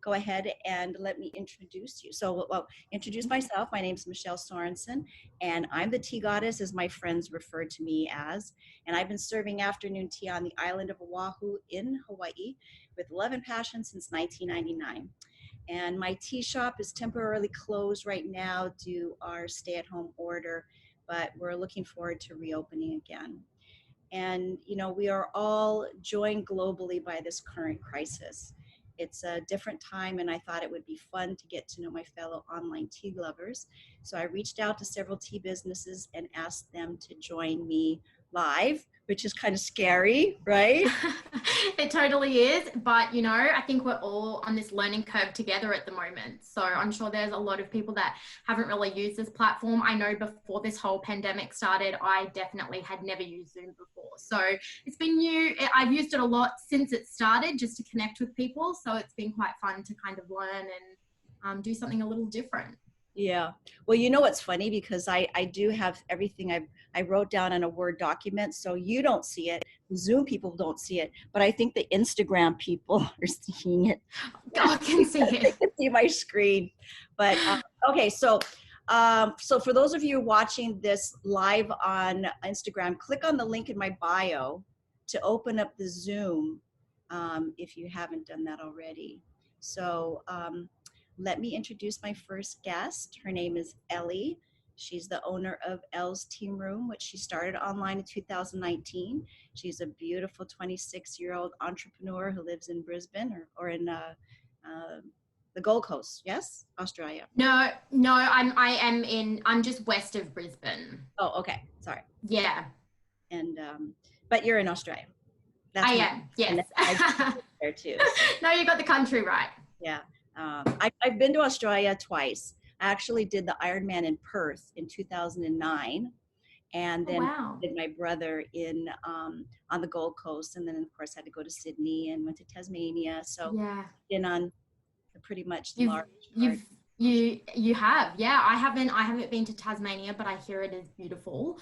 go ahead and let me introduce you. So, well, introduce myself. My name is Michelle Sorensen, and I'm the tea goddess, as my friends refer to me as. And I've been serving afternoon tea on the island of Oahu in Hawaii with love and passion since 1999. And my tea shop is temporarily closed right now due to our stay-at-home order, but we're looking forward to reopening again. And, we are all joined globally by this current crisis. It's a different time, and I thought it would be fun to get to know my fellow online tea lovers. So I reached out to several tea businesses and asked them to join me live, which is kind of scary, right? It totally is, but I think we're all on this learning curve together at the moment. So I'm sure there's a lot of people that haven't really used this platform. I know before this whole pandemic started, I definitely had never used Zoom before. So it's been new. I've used it a lot since it started just to connect with people. So it's been quite fun to kind of learn and do something a little different. Yeah. Well, what's funny, because I do have everything I wrote down in a Word document, so you don't see it. Zoom people don't see it, but I think the Instagram people are seeing it. I can see They it. can see my screen. But okay, so for those of you watching this live on Instagram, click on the link in my bio to open up the Zoom if you haven't done that already. So let me introduce my first guest. Her name is Elly. She's the owner of Elle's Tea Room, which she started online in 2019. She's a beautiful 26-year-old entrepreneur who lives in Brisbane or in the Gold Coast. Yes, Australia. No, I'm just west of Brisbane. Oh, okay. Sorry. Yeah. And but you're in Australia. I am. Yes. I there too. No, you got the country right. Yeah. I've been to Australia twice. I actually did the Ironman in Perth in 2009, and then did my brother in on the Gold Coast, and then of course had to go to Sydney and went to Tasmania. So yeah, been on pretty much the you large part. have. Yeah, I haven't been to Tasmania, but I hear it is beautiful.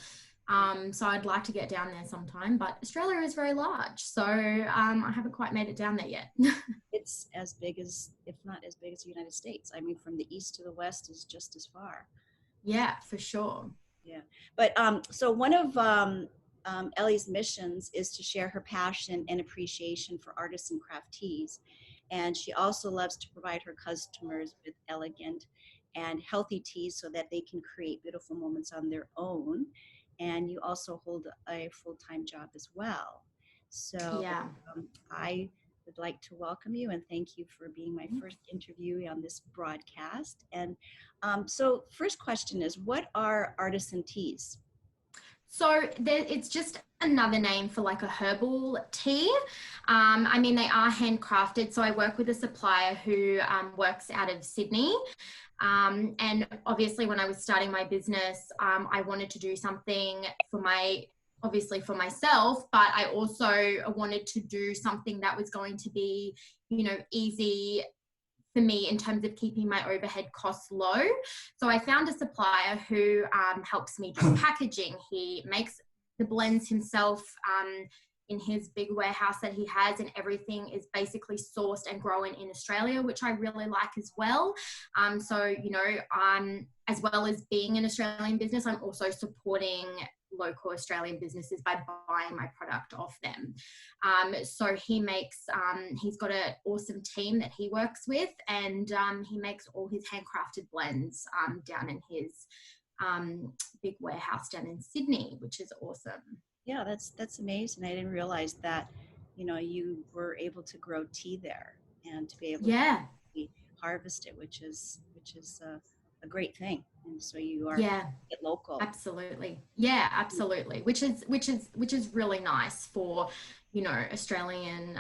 So I'd like to get down there sometime, but Australia is very large, so I haven't quite made it down there yet. It's as big as, if not as big as the United States. I mean, from the east to the west is just as far. Yeah, for sure. Yeah, but so one of Elly's missions is to share her passion and appreciation for artists and craft teas. And she also loves to provide her customers with elegant and healthy teas so that they can create beautiful moments on their own. And you also hold a full-time job as well. So yeah. I would like to welcome you and thank you for being my first interviewee on this broadcast. And so first question is, what are artisan teas? So it's just another name for like a herbal tea. I mean, they are handcrafted. So I work with a supplier who works out of Sydney. And obviously when I was starting my business, I wanted to do something obviously for myself, but I also wanted to do something that was going to be, easy for me in terms of keeping my overhead costs low. So I found a supplier who helps me do packaging. He makes the blends himself in his big warehouse that he has, and everything is basically sourced and grown in Australia, which I really like as well. So, as well as being an Australian business, I'm also supporting local Australian businesses by buying my product off them. So he makes, he's got an awesome team that he works with, and he makes all his handcrafted blends down in his big warehouse down in Sydney, which is awesome. Yeah, that's amazing. I didn't realize that, you were able to grow tea there and to be able to harvest it, which is a great thing. And so you are local. Absolutely. Yeah, absolutely. Which is really nice for, Australian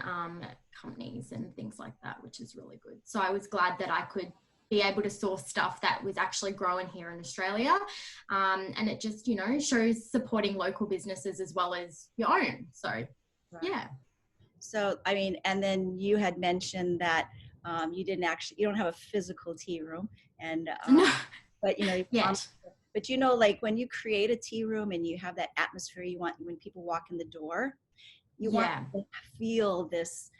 companies and things like that, which is really good. So I was glad that I could be able to source stuff that was actually growing here in Australia. And it just, shows supporting local businesses as well as your own. So, yeah. So, I mean, and then you had mentioned that you don't have a physical tea room, and but but like when you create a tea room and you have that atmosphere you want when people walk in the door, you want to feel this,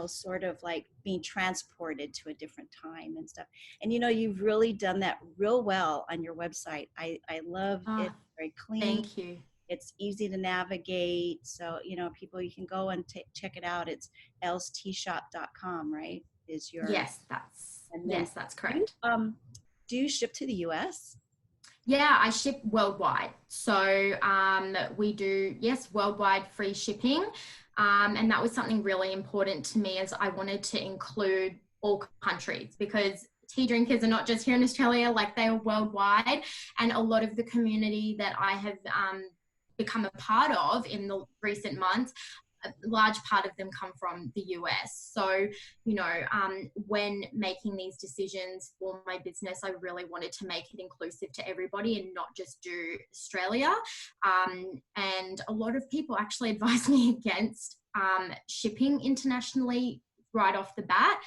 sort of like being transported to a different time and stuff. And you've really done that real well on your website. I love Oh, it. Very clean. thank you. It's easy to navigate. So, people, you can go and check it out. It's elstshop.com, right? Is your, and then That's do you, correct. do you ship to the US? Yeah, I ship worldwide. So we do, yes, worldwide free shipping. And that was something really important to me, as I wanted to include all countries, because tea drinkers are not just here in Australia, like they are worldwide. And a lot of the community that I have become a part of in the recent months, a large part of them come from the US. So, when making these decisions for my business, I really wanted to make it inclusive to everybody and not just do Australia. And a lot of people actually advise me against shipping internationally right off the bat.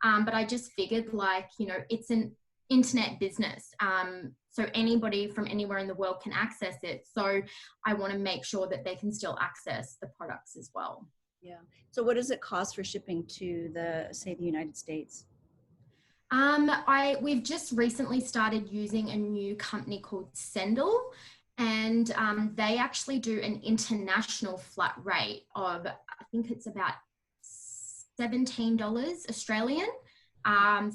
But I just figured, it's an internet business. So anybody from anywhere in the world can access it. So I want to make sure that they can still access the products as well. Yeah. So what does it cost for shipping to the United States? We've just recently started using a new company called Sendle, and they actually do an international flat rate of, I think it's about $17 Australian.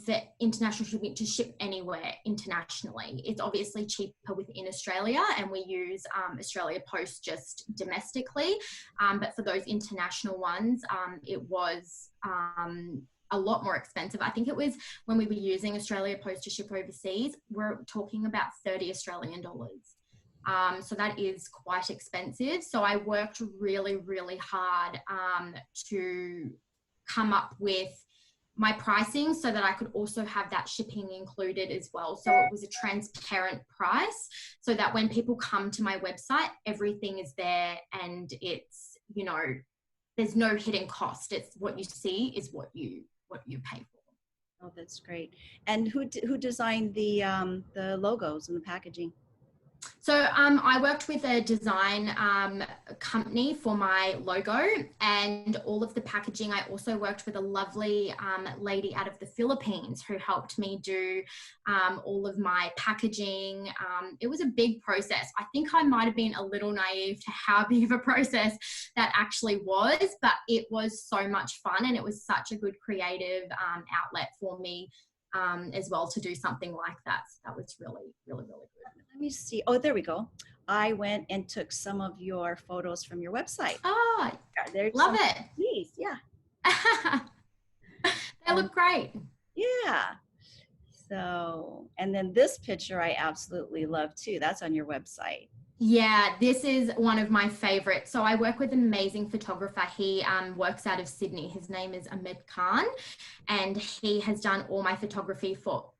For international shipping to ship anywhere internationally. It's obviously cheaper within Australia, and we use Australia Post just domestically. But for those international ones, it was a lot more expensive. I think it was, when we were using Australia Post to ship overseas, we're talking about 30 Australian dollars. So that is quite expensive. So I worked really, really hard to come up with my pricing so that I could also have that shipping included as well. So it was a transparent price, so that when people come to my website, everything is there, and it's, there's no hidden cost. It's what you see is what you pay for. Oh, that's great. And who designed the logos and the packaging? So I worked with a design company for my logo and all of the packaging. I also worked with a lovely lady out of the Philippines who helped me do all of my packaging. It was a big process. I think I might have been a little naive to how big of a process that actually was, but it was so much fun, and it was such a good creative outlet for me as well to do something like that. So that was really, really, really good. Let me see. Oh, there we go. I went and took some of your photos from your website. Oh, There's love it. Please, yeah. They look great. Yeah. So, and then this picture I absolutely love too. That's on your website. Yeah, this is one of my favorites. So I work with an amazing photographer. He works out of Sydney. His name is Ahmed Khan, and he has done all my photography for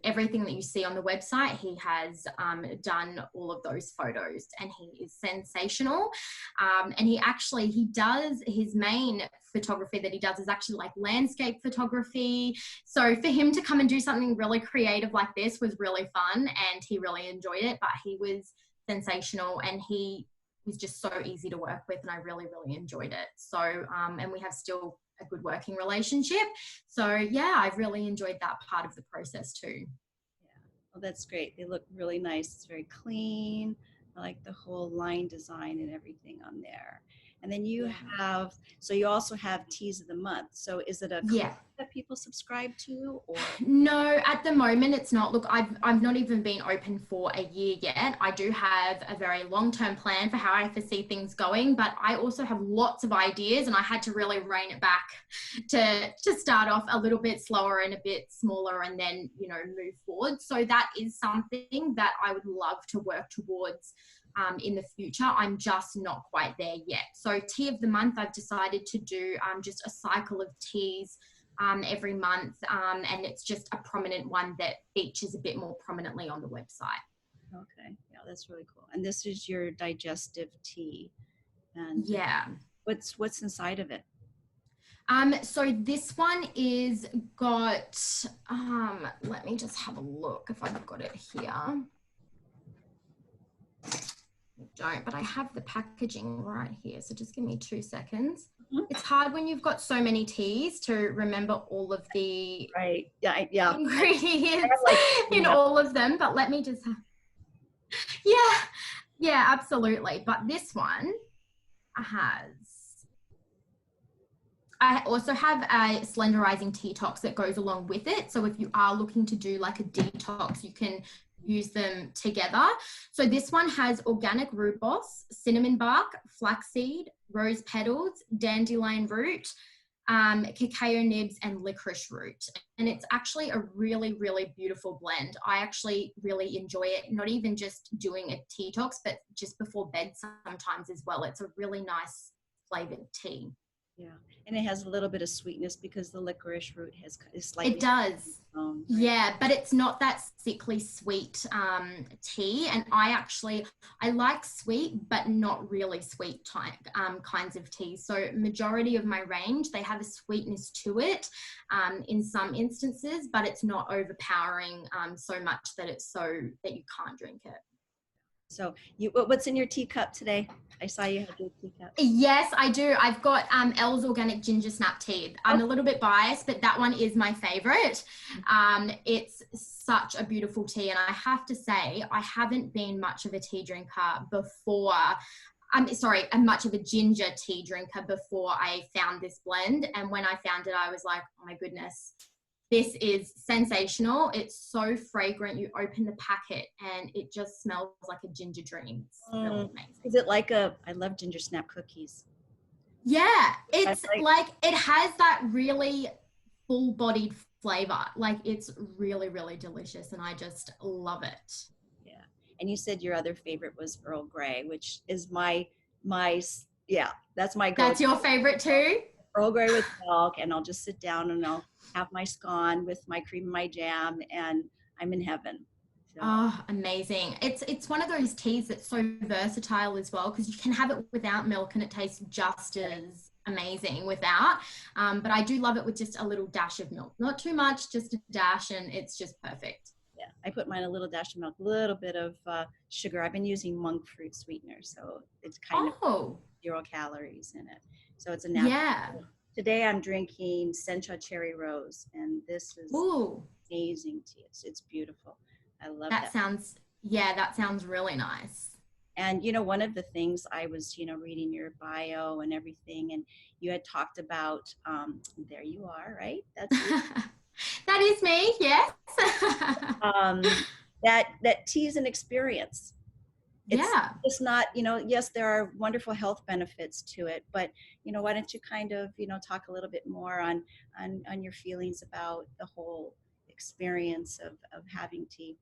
everything that you see on the website. He has done all of those photos, and he is sensational. And he does, his main photography that he does is actually like landscape photography. So for him to come and do something really creative like this was really fun, and he really enjoyed it. But he was sensational, and he was just so easy to work with, and I really, really enjoyed it. So and we have still a good working relationship. So yeah, I've really enjoyed that part of the process too. Yeah, well, that's great. They look really nice. It's very clean. I like the whole line design and everything on there. And then you have, so you also have Teas of the Month. So is it a club that people subscribe to, or? No, at the moment it's not. Look, I've not even been open for a year yet. I do have a very long-term plan for how I foresee things going, but I also have lots of ideas, and I had to really rein it back to start off a little bit slower and a bit smaller, and then, move forward. So that is something that I would love to work towards in the future. I'm just not quite there yet. So Tea of the Month, I've decided to do just a cycle of teas every month, and it's just a prominent one that features a bit more prominently on the website. Okay, yeah, that's really cool. And this is your digestive tea, and yeah, what's inside of it? So this one is got, let me just have a look if I've got it here. I don't, but I have the packaging right here. So just give me 2 seconds. Mhm. It's hard when you've got so many teas to remember all of the Right. Yeah. Yeah. I have ingredients like in 15 all of them, but let me just, yeah, yeah, absolutely. But this one has, I also have a slenderizing detox that goes along with it. So if you are looking to do like a detox, you can use them together. So this one has organic rooibos, cinnamon bark, flaxseed, rose petals, dandelion root, cacao nibs, and licorice root. And it's actually a really, really beautiful blend. I actually really enjoy it, not even just doing a detox, but just before bed sometimes as well. It's a really nice flavored tea. Yeah. And it has a little bit of sweetness because the licorice root is It slightly does. right? Yeah, but it's not that sickly sweet tea. And I like sweet, but not really sweet kinds of tea. So majority of my range, they have a sweetness to it in some instances, but it's not overpowering so much that it's so that you can't drink it. So what's in your teacup today? I saw you had your teacup. Yes, I do. I've got Elle's Organic Ginger Snap Tea. I'm a little bit biased, but that one is my favorite. It's such a beautiful tea. And I have to say, I haven't been much of a tea drinker before. Much of a ginger tea drinker before I found this blend. And when I found it, I was like, oh my goodness, this is sensational. It's so fragrant. You open the packet and it just smells like a ginger dream. It's really amazing. Is it like I love ginger snap cookies. Yeah, That's it's like, like it has that really full-bodied flavor. Like it's really, really delicious, and I just love it. yeah. And you said your other favorite was Earl Grey, which is my yeah, that's my That's go-to. your favorite too? Earl Grey with milk, and I'll just sit down and I'll have my scone with my cream and my jam, and I'm in heaven. So Oh, amazing. It's one of those teas that's so versatile as well because you can have it without milk and it tastes just as amazing without. But I do love it with just a little dash of milk. Not too much, just a dash, and it's just perfect. yeah, I put mine a little dash of milk, a little bit of sugar. I've been using monk fruit sweetener, so it's kind of Oh, 0 calories in it. So it's a natural. yeah. Today I'm drinking Sencha Cherry Rose, and this is Ooh, amazing tea. It's beautiful. I love that that. sounds, yeah, that sounds really nice. And one of the things I was, reading your bio and everything, and you had talked about, there you are, right? That's you. That is me, yes. Um, that tea is an experience. It's Yeah. just not, yes, there are wonderful health benefits to it, but why don't you kind of, talk a little bit more on your feelings about the whole experience of having tea.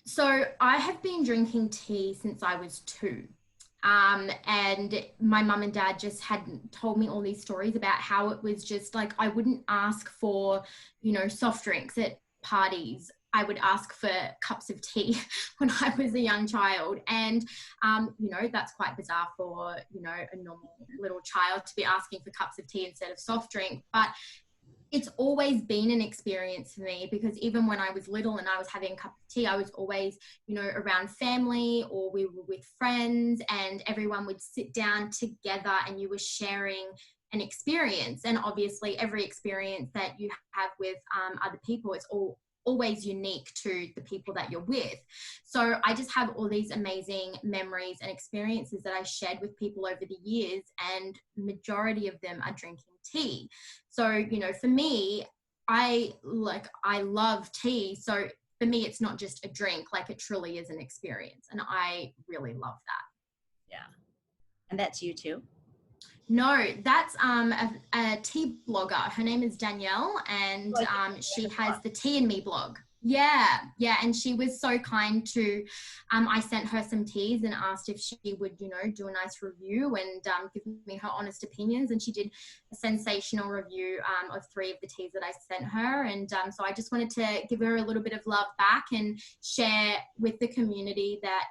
So I have been drinking tea since I was 2. And my mum and dad just had told me all these stories about how it was just like I wouldn't ask for, soft drinks at parties. I would ask for cups of tea when I was a young child. And, that's quite bizarre for, a normal little child to be asking for cups of tea instead of soft drink. But it's always been an experience for me because even when I was little and I was having a cup of tea, I was always, around family or we were with friends and everyone would sit down together and you were sharing an experience. And obviously every experience that you have with other people, it's always unique to the people that you're with. So I just have all these amazing memories and experiences that I shared with people over the years, and majority of them are drinking tea. So, for me, I love tea. So for me, it's not just a drink, like it truly is an experience. And I really love that. Yeah. And that's you too. No, that's a tea blogger. Her name is Danielle, and Like, she has the Tea and Me blog. Yeah, yeah, and she was so kind to. I sent her some teas and asked if she would, do a nice review and give me her honest opinions. And she did a sensational review of 3 of the teas that I sent her. And so I just wanted to give her a little bit of love back and share with the community that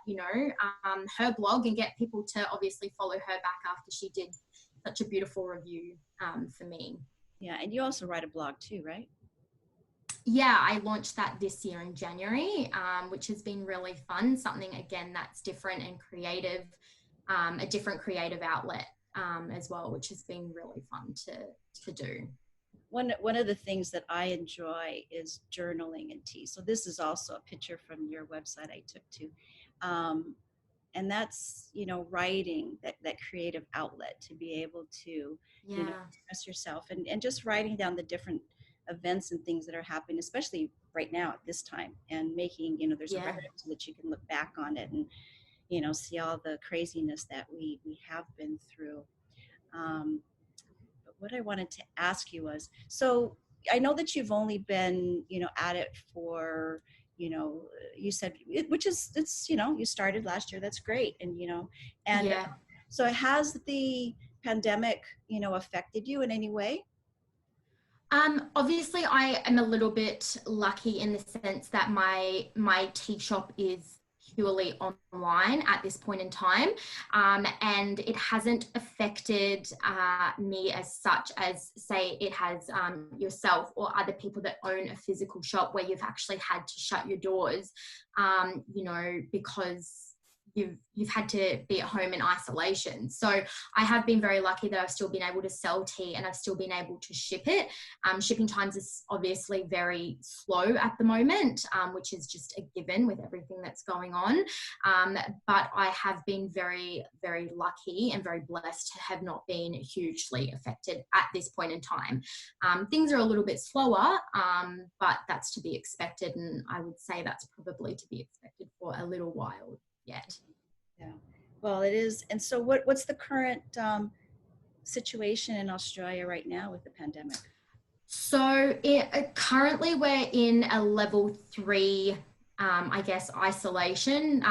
her blog and get people to obviously follow her back after she did such a beautiful review for me. Yeah, and you also write a blog too, right? Yeah, I launched that this year in January, which has been really fun. Something, again, that's different and creative, a different creative outlet. as well, which has been really fun to do. One of the things that I enjoy is journaling and tea. So this is also a picture from your website I took too. And that's, writing, that creative outlet to be able to, Yeah, express yourself, and just writing down the different events and things that are happening, especially right now at this time, and making, there's a yeah. record so that you can look back on it and, see all the craziness that we have been through. Um, but what I wanted to ask you was, so I know that you've only been, at it for, you said, which is, it's, you started last year. That's great. And Yeah. so has the pandemic, affected you in any way? Obviously, I am a little bit lucky in the sense that my tea shop is purely online at this point in time, and it hasn't affected me as such as, say, it has yourself or other people that own a physical shop where you've actually had to shut your doors, because you've had to be at home in isolation. So I have been very lucky that I've still been able to sell tea and I've still been able to ship it. Shipping times is obviously very slow at the moment, which is just a given with everything that's going on. But I have been very, very lucky and very blessed to have not been hugely affected at this point in time. Things are a little bit slower, but that's to be expected. And I would say that's probably to be expected for a little while yet. Yeah. Well, it is. And so what's the current situation in Australia right now with the pandemic? So currently we're in a level 3, I guess, isolation.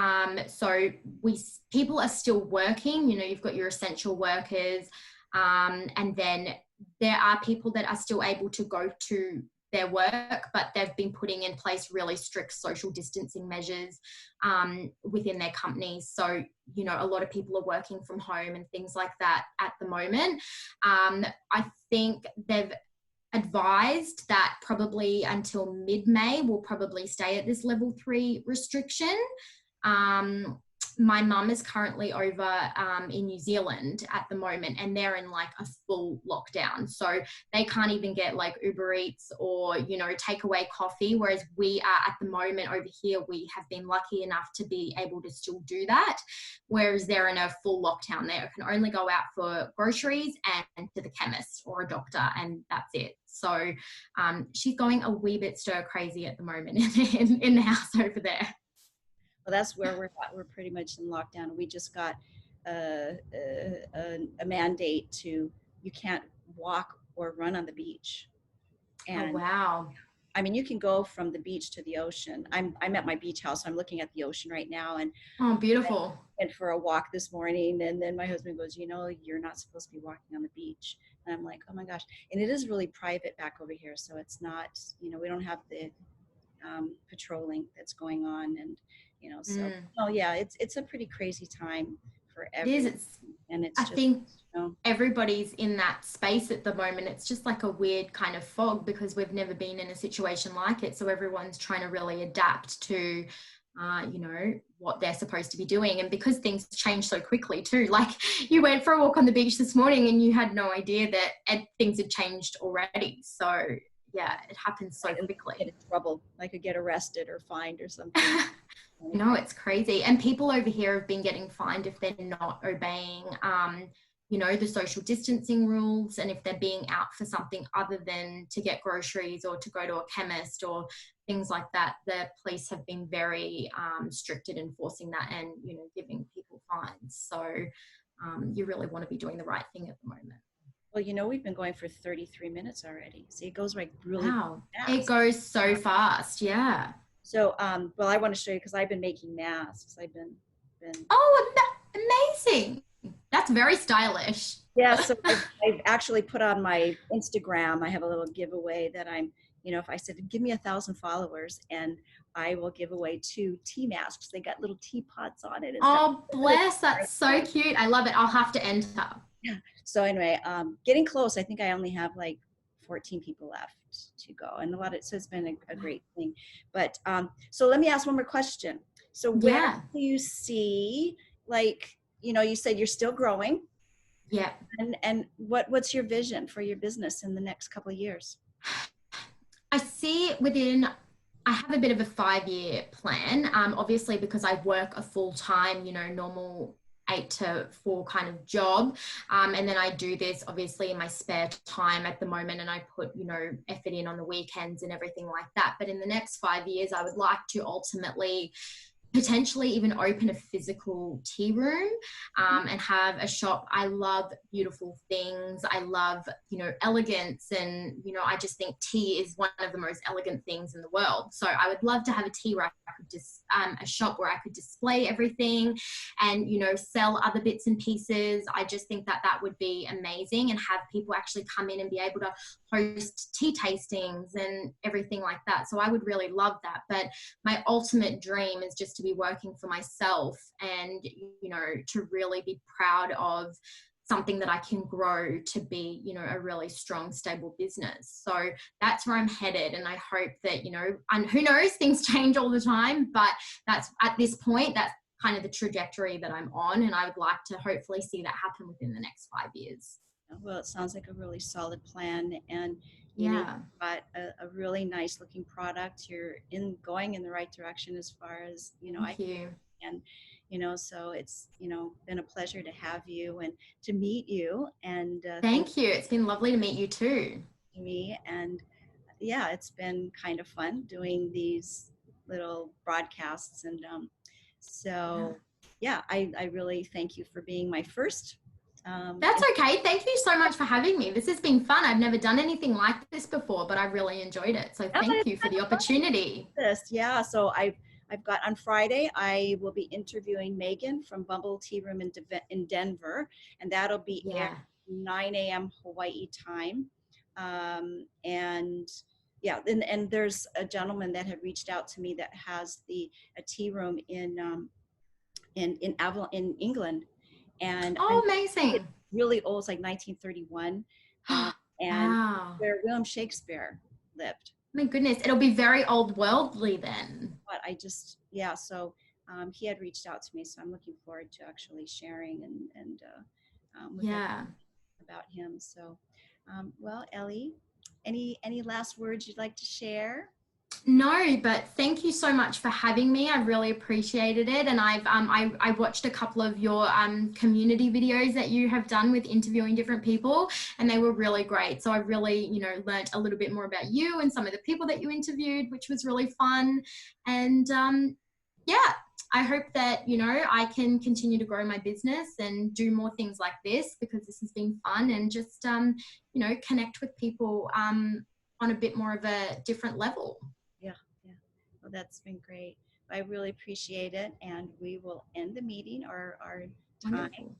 So people are still working. You've got your essential workers, and then there are people that are still able to go to their work, but they've been putting in place really strict social distancing measures within their companies. So, a lot of people are working from home and things like that at the moment. I think they've advised that probably until mid-May we'll probably stay at this level 3 restriction. My mum is currently over in New Zealand at the moment, and they're in like a full lockdown. So they can't even get like Uber Eats or, take away coffee. Whereas we are at the moment over here, we have been lucky enough to be able to still do that. Whereas they're in a full lockdown. They can only go out for groceries and to the chemist or a doctor, and that's it. So she's going a wee bit stir crazy at the moment in the house over there. Well, that's where we're at. We're pretty much in lockdown. We just got a mandate to, you can't walk or run on the beach. Oh, And wow. I mean, you can go from the beach to the ocean. I'm at my beach house. So I'm looking at the ocean right now, and Oh, I beautiful. went for a walk this morning, and then my husband goes, you're not supposed to be walking on the beach. And I'm like, oh my gosh. And it is really private back over here. So it's not, we don't have the patrolling that's going on. And, so, Mm. oh yeah, it's a pretty crazy time for It is. everyone. And it's I just, think you know, everybody's in that space at the moment. It's just like a weird kind of fog because we've never been in a situation like it. So everyone's trying to really adapt to, what they're supposed to be doing. And because things change so quickly too, like you went for a walk on the beach this morning and you had no idea that things had changed already. So yeah, it happens so I could get quickly. in trouble. I could get arrested or fined or something. No, it's crazy. And people over here have been getting fined if they're not obeying, the social distancing rules, and if they're being out for something other than to get groceries or to go to a chemist or things like that. The police have been very strict at enforcing that and, giving people fines. So you really want to be doing the right thing at the moment. Well, we've been going for 33 minutes already. See, it goes like really Wow. It fast. goes so fast. Yeah. So, well, I want to show you because I've been making masks. I've been. Oh, amazing. That's very stylish. Yeah. So I've actually put on my Instagram. I have a little giveaway that if I said, give me 1,000 followers and I will give away 2 tea masks. They got little teapots on it. It's got Oh, bless. That's so cute. I love it. I'll have to enter. Yeah. So anyway, getting close. I think I only have like 14 people left to go, and so it's been a great thing. But so let me ask one more question. So where Yeah. do you see, like, you said you're still growing. Yeah. And what's your vision for your business in the next couple of years? I see I have a bit of a 5-year plan. Obviously, because I work a full time, normal 8 to 4 kind of job. And then I do this obviously in my spare time at the moment, and I put, effort in on the weekends and everything like that. But in the next 5 years, I would like to ultimately potentially even open a physical tea room, and have a shop. I love beautiful things. I love, elegance. And, I just think tea is one of the most elegant things in the world. So I would love to have a tea where I could just, a shop where I could display everything and, sell other bits and pieces. I just think that that would be amazing, and have people actually come in and be able to host tea tastings and everything like that. So I would really love that. But my ultimate dream is just to be working for myself and, to really be proud of something that I can grow to be, a really strong, stable business. So that's where I'm headed. And I hope that, and who knows, things change all the time, but that's at this point, that's kind of the trajectory that I'm on. And I would like to hopefully see that happen within the next 5 years. Well, it sounds like a really solid plan, and you've Yeah. got a really nice looking product. You're going in the right direction as far as I Thank you. can. So it's been a pleasure to have you and to meet you, and thank Thank you. It's been lovely to meet you too. you, me, and yeah, it's been kind of fun doing these little broadcasts, and Yeah. so yeah, I really thank you for being my first. That's okay. Thank you so much for having me. This has been fun. I've never done anything like this before, but I really enjoyed it. So Yeah, thank it's you for kind the of fun opportunity. this. Yeah, so I've got on Friday. I will be interviewing Megan from Bumble Tea Room in Denver, and that'll be aired Yeah. 9 a.m. Hawaii time. And yeah, and there's a gentleman that had reached out to me that has a tea room in England, and Oh, amazing. really old. It's like 1931, um, and Wow. where William Shakespeare lived. My goodness. It'll be very old worldly then. But yeah, so he had reached out to me, so I'm looking forward to actually sharing and with everyone Yeah. about him. So, well, Elly, any last words you'd like to share? No, but thank you so much for having me. I really appreciated it, and I watched a couple of your community videos that you have done with interviewing different people, and they were really great. So I really learnt a little bit more about you and some of the people that you interviewed, which was really fun. And yeah, I hope that I can continue to grow my business and do more things like this, because this has been fun, and just connect with people on a bit more of a different level. Yeah, yeah. Well, that's been great. I really appreciate it, and we will end the meeting or our time. Wonderful.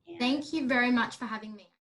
And Thank you very much for having me.